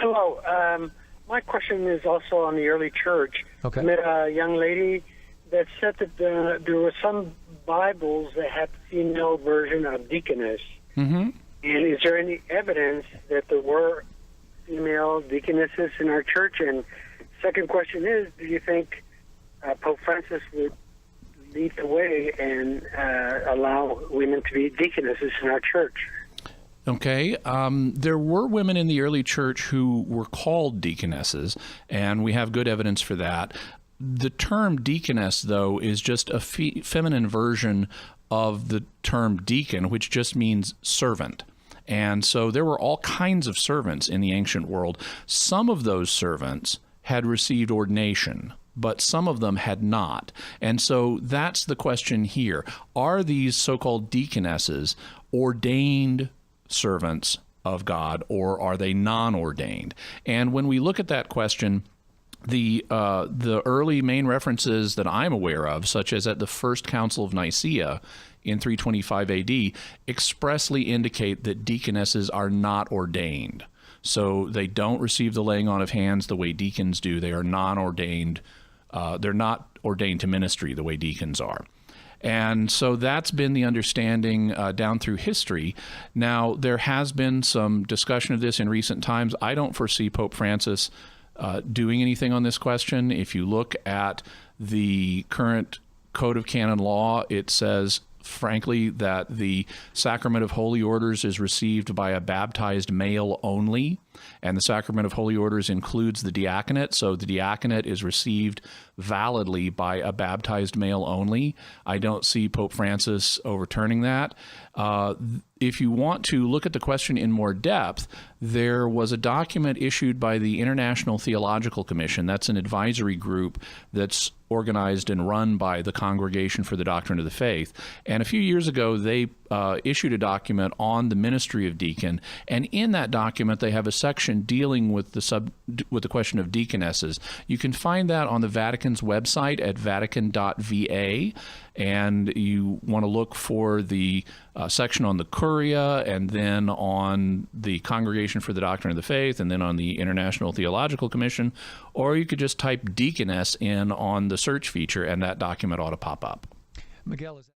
Hello. My question is also on the early church. Okay. I met a young lady that said that there were some Bibles that had the female version of deaconess. Mm-hmm. And is there any evidence that there were female deaconesses in our church? And second question is, do you think Pope Francis would lead the way and allow women to be deaconesses in our church? Okay. There were women in the early church who were called deaconesses, and we have good evidence for that. The term deaconess, though, is just a feminine version of the term deacon, which just means servant. And so there were all kinds of servants in the ancient world. Some of those servants had received ordination, but some of them had not. And so that's the question here. Are these so-called deaconesses ordained servants of God, or are they non-ordained? And when we look at that question, the early main references that I'm aware of, such as at the First Council of Nicaea in 325 AD, expressly indicate that deaconesses are not ordained. So they don't receive the laying on of hands the way deacons do. They are non-ordained. They're not ordained to ministry the way deacons are. And so that's been the understanding down through history. Now, there has been some discussion of this in recent times. I don't foresee Pope Francis doing anything on this question. If you look at the current Code of Canon Law, it says, frankly, that the Sacrament of Holy Orders is received by a baptized male only, and the Sacrament of Holy Orders includes the diaconate, so the diaconate is received validly by a baptized male only. I don't see Pope Francis overturning that. If you want to look at the question in more depth, there was a document issued by the International Theological Commission. That's an advisory group that's organized and run by the Congregation for the Doctrine of the Faith. And a few years ago, they issued a document on the ministry of deacon, and in that document, they have a section dealing with the question of deaconesses. You can find that on the Vatican's website at vatican.va, and you want to look for the section on the Curia, and then on the Congregation for the Doctrine of the Faith, and then on the International Theological Commission, or you could just type deaconess in on the search feature, and that document ought to pop up. Miguel, is